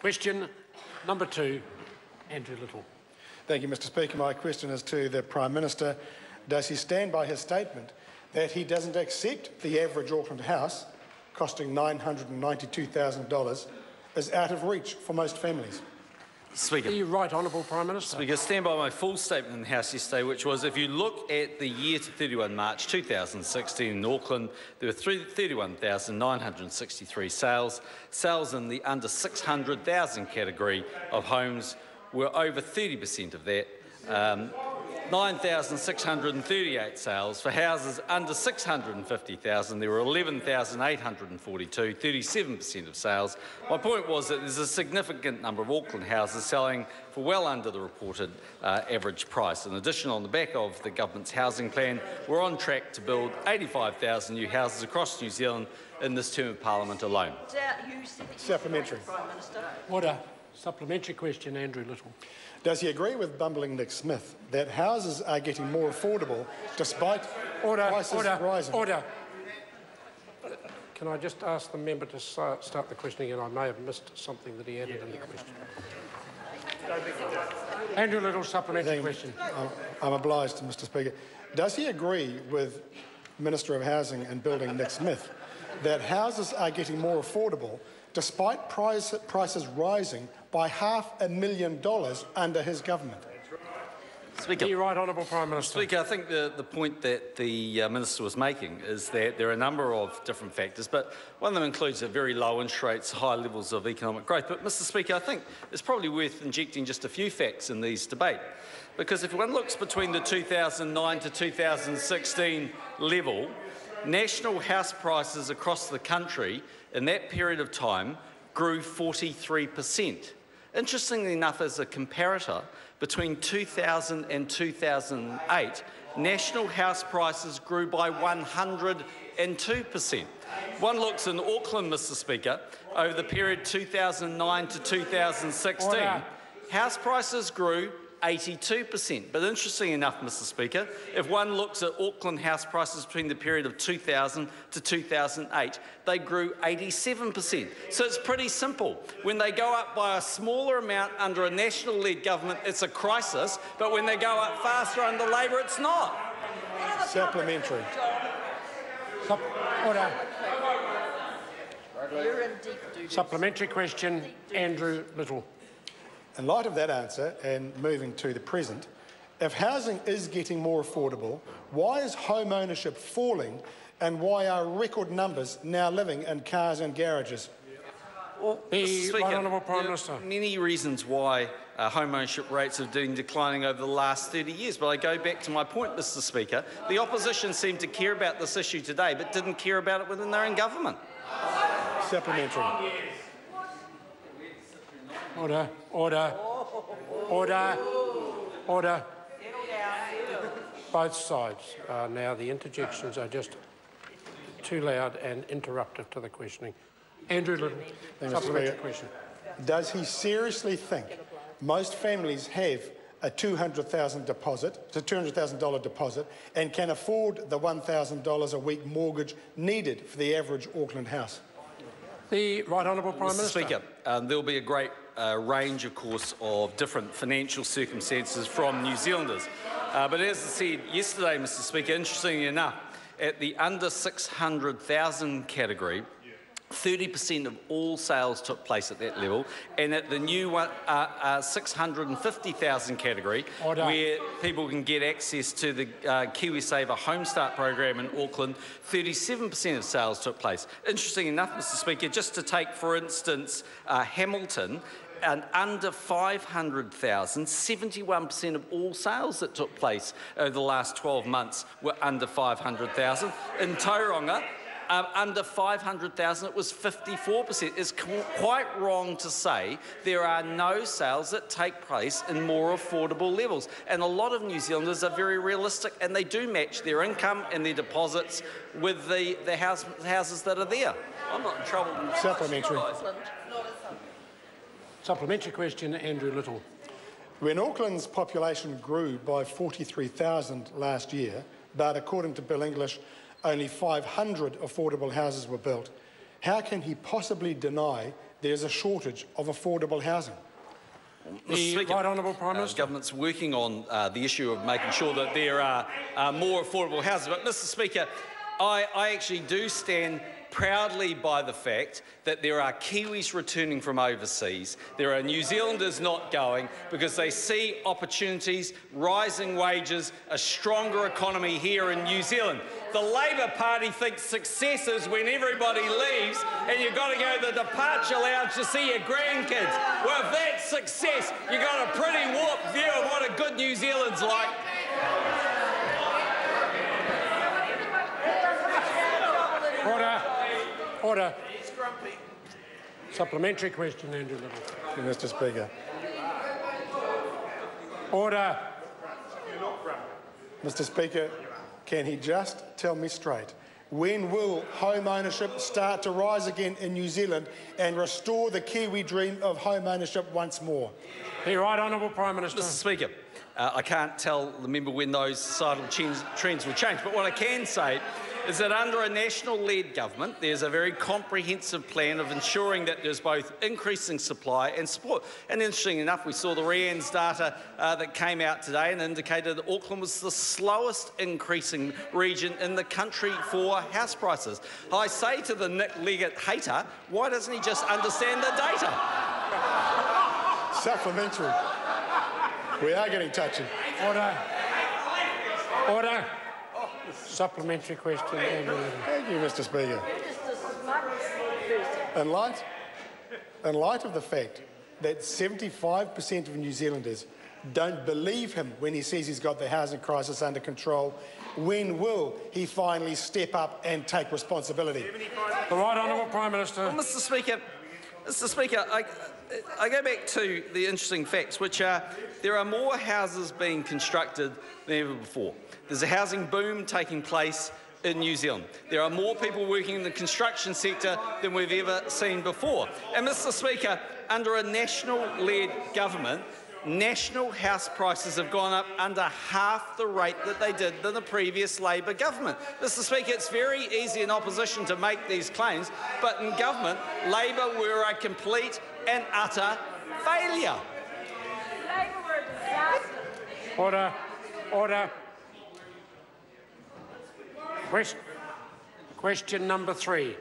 Question number 2, Andrew Little. Thank you, Mr. Speaker. My question is to the Prime Minister. Does he stand by his statement that he doesn't accept the average Auckland house, costing $992,000, is out of reach for most families? Speaker. The Right Honourable Prime Minister. Speaker, stand by my full statement in the House yesterday, which was, if you look at the year to 31 March 2016 in Auckland, there were 31,963 sales. Sales in the under 600,000 category of homes were over 30% of that. 9,638 sales. For houses under 650,000, there were 11,842, 37% of sales. My point was that there's a significant number of Auckland houses selling for well under the reported average price. In addition, on the back of the government's housing plan, we're on track to build 85,000 new houses across New Zealand in this term of Parliament alone. Supplementary. Order. Supplementary question, Andrew Little. Does he agree with bumbling Nick Smith that houses are getting more affordable despite prices rising? Order. Can I just ask the member to start the question again? I may have missed something that he added in the question. Andrew Little, supplementary question. I'm obliged to Mr. Speaker. Does he agree with Minister of Housing and Building Nick Smith that houses are getting more affordable despite prices rising by $500,000 under his government? Speaker. The Right Honourable Prime Minister. Speaker, I think the point that the Minister was making is that there are a number of different factors, but one of them includes very low interest rates, high levels of economic growth. But, Mr. Speaker, I think it's probably worth injecting just a few facts in these debate, because if one looks between the 2009 to 2016 level, national house prices across the country in that period of time grew 43%. Interestingly enough, as a comparator, between 2000 and 2008, national house prices grew by 102%. One looks in Auckland, Mr. Speaker, over the period 2009 to 2016, house prices grew 82%. But interestingly enough, Mr. Speaker, if one looks at Auckland house prices between the period of 2000 to 2008, they grew 87%. So it's pretty simple. When they go up by a smaller amount under a national-led government, it's a crisis, but when they go up faster under Labor, it's not. Supplementary. Order. Supplementary question, Andrew Little. In light of that answer, and moving to the present, if housing is getting more affordable, why is home ownership falling, and why are record numbers now living in cars and garages? Well, the Right Honourable Prime Minister. There are many reasons why home ownership rates have been declining over the last 30 years. But I go back to my point, Mr. Speaker. The opposition seemed to care about this issue today, but didn't care about it within their own government. Supplementary. Order. Order. Order. Order. Both sides now. The interjections are just too loud and interruptive to the questioning. Andrew Little, supplementary question. Does he seriously think most families have a $200,000 deposit and can afford the $1,000 a week mortgage needed for the average Auckland house? The Right Honourable Prime Minister. Speaker, there will be a great range, of course, of different financial circumstances from New Zealanders. But as I said yesterday, Mr. Speaker, interestingly enough, at the under 600,000 category, 30% of all sales took place at that level, and at the new 650,000 category, where people can get access to the KiwiSaver Home Start program in Auckland, 37% of sales took place. Interesting enough, Mr. Speaker, just to take, for instance, Hamilton, and under 500,000, 71% of all sales that took place over the last 12 months were under 500,000. In Tauranga, under 500,000, it was 54%. It's quite wrong to say there are no sales that take place in more affordable levels. And a lot of New Zealanders are very realistic, and they do match their income and their deposits with the houses that are there. I'm not in trouble. Supplementary. Supplementary question, Andrew Little. When Auckland's population grew by 43,000 last year, but according to Bill English, only 500 affordable houses were built, how can he possibly deny there's a shortage of affordable housing. The Right Honourable Prime Minister. The government's working on the issue of making sure that there are more affordable houses. But, Mr Speaker, I actually do stand proudly by the fact that there are Kiwis returning from overseas. There are New Zealanders not going because they see opportunities, rising wages, a stronger economy here in New Zealand. The Labor Party thinks success is when everybody leaves and you've got to go to the departure lounge to see your grandkids. Well, if that's success, you've got a pretty warped view of what a good New Zealand's like. Order. Order. Supplementary question, Andrew Litte. Thank you, Mr Speaker. Order. Mr Speaker, can he just tell me straight, when will home ownership start to rise again in New Zealand and restore the Kiwi dream of home ownership once more? The Right Honourable Prime Minister. Mr Speaker, I can't tell the member when those societal trends will change, but what I can say is that under a national-led government, there's a very comprehensive plan of ensuring that there's both increasing supply and support. And interestingly enough, we saw the REANZ data that came out today and indicated that Auckland was the slowest increasing region in the country for house prices. I say to the Nick Leggett hater, why doesn't he just understand the data? Supplementary. We are getting touchy. Order. Order. Supplementary question, Andrew Litte. Thank you, Mr Speaker. In light of the fact that 75% of New Zealanders don't believe him when he says he's got the housing crisis under control, when will he finally step up and take responsibility? The Right Honourable Prime Minister. Well, Mr Speaker, I go back to the interesting facts, which are there are more houses being constructed than ever before. There's a housing boom taking place in New Zealand. There are more people working in the construction sector than we've ever seen before. And, Mr Speaker, under a national-led government, national house prices have gone up under half the rate that they did than the previous Labor government. Mr Speaker, it's very easy in opposition to make these claims, but in government, Labor were a complete and utter failure. Order. Order. Question number 3.